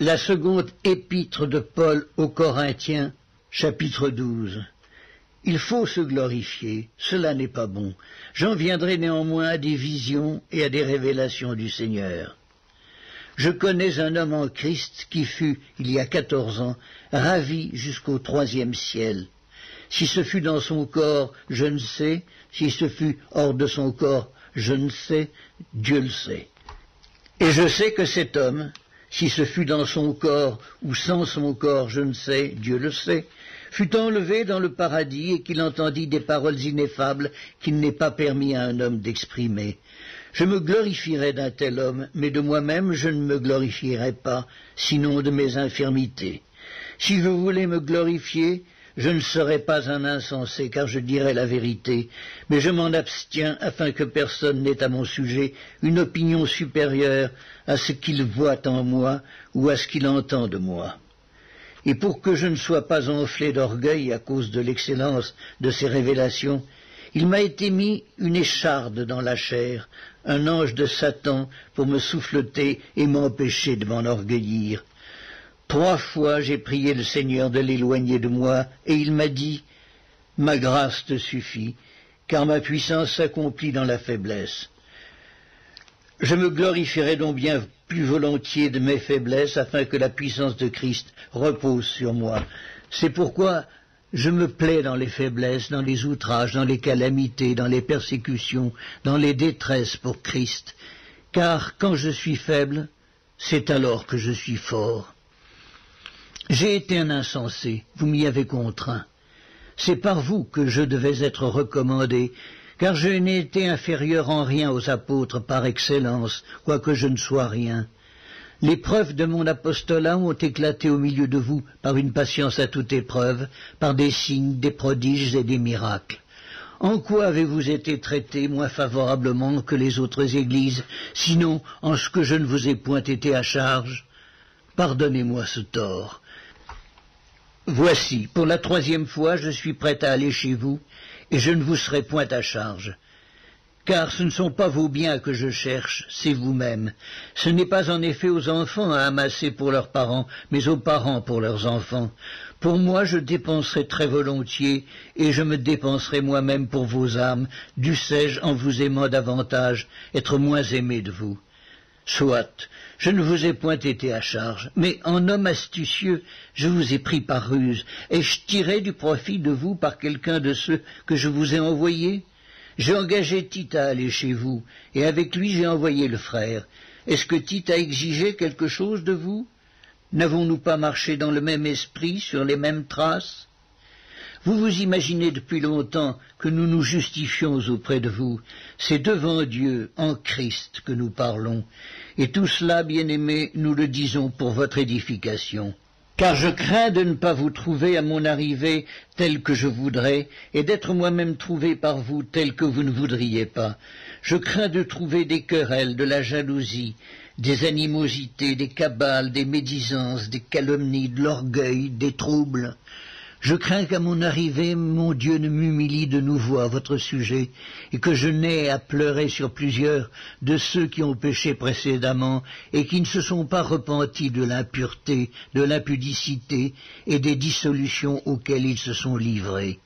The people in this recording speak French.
La seconde épître de Paul aux Corinthiens, chapitre 12. Il faut se glorifier, cela n'est pas bon. J'en viendrai néanmoins à des visions et à des révélations du Seigneur. Je connais un homme en Christ qui fut, il y a 14 ans, ravi jusqu'au 3e ciel. Si ce fut dans son corps, je ne sais. Si ce fut hors de son corps, je ne sais. Dieu le sait. Et je sais que cet homme, si ce fut dans son corps ou sans son corps, je ne sais, Dieu le sait, fut enlevé dans le paradis et qu'il entendit des paroles ineffables qu'il n'est pas permis à un homme d'exprimer. Je me glorifierais d'un tel homme, mais de moi-même je ne me glorifierais pas, sinon de mes infirmités. Si je voulais me glorifier, je ne serais pas un insensé, car je dirais la vérité, mais je m'en abstiens afin que personne n'ait à mon sujet une opinion supérieure à ce qu'il voit en moi ou à ce qu'il entend de moi. Et pour que je ne sois pas enflé d'orgueil à cause de l'excellence de ces révélations, il m'a été mis une écharde dans la chair, un ange de Satan pour me souffleter et m'empêcher de m'enorgueillir. 3 fois j'ai prié le Seigneur de l'éloigner de moi, et il m'a dit « Ma grâce te suffit, car ma puissance s'accomplit dans la faiblesse. » Je me glorifierai donc bien plus volontiers de mes faiblesses, afin que la puissance de Christ repose sur moi. C'est pourquoi je me plais dans les faiblesses, dans les outrages, dans les calamités, dans les persécutions, dans les détresses pour Christ, car quand je suis faible, c'est alors que je suis fort. J'ai été un insensé, vous m'y avez contraint. C'est par vous que je devais être recommandé, car je n'ai été inférieur en rien aux apôtres par excellence, quoique je ne sois rien. Les preuves de mon apostolat ont éclaté au milieu de vous par une patience à toute épreuve, par des signes, des prodiges et des miracles. En quoi avez-vous été traités moins favorablement que les autres églises, sinon en ce que je ne vous ai point été à charge? Pardonnez-moi ce tort. Voici, pour la 3e fois, je suis prêt à aller chez vous, et je ne vous serai point à charge. Car ce ne sont pas vos biens que je cherche, c'est vous-même. Ce n'est pas en effet aux enfants à amasser pour leurs parents, mais aux parents pour leurs enfants. Pour moi, je dépenserai très volontiers, et je me dépenserai moi-même pour vos âmes, dussé-je, en vous aimant davantage, être moins aimé de vous. Soit, je ne vous ai point été à charge, mais en homme astucieux, je vous ai pris par ruse. Ai-je tiré du profit de vous par quelqu'un de ceux que je vous ai envoyés? J'ai engagé Tite à aller chez vous, et avec lui j'ai envoyé le frère. Est-ce que Tite a exigé quelque chose de vous? N'avons-nous pas marché dans le même esprit, sur les mêmes traces? Vous vous imaginez depuis longtemps que nous nous justifions auprès de vous. C'est devant Dieu, en Christ, que nous parlons. Et tout cela, bien-aimés, nous le disons pour votre édification. Car je crains de ne pas vous trouver à mon arrivée tel que je voudrais, et d'être moi-même trouvé par vous tel que vous ne voudriez pas. Je crains de trouver des querelles, de la jalousie, des animosités, des cabales, des médisances, des calomnies, de l'orgueil, des troubles. Je crains qu'à mon arrivée, mon Dieu ne m'humilie de nouveau à votre sujet, et que je n'aie à pleurer sur plusieurs de ceux qui ont péché précédemment, et qui ne se sont pas repentis de l'impureté, de l'impudicité, et des dissolutions auxquelles ils se sont livrés.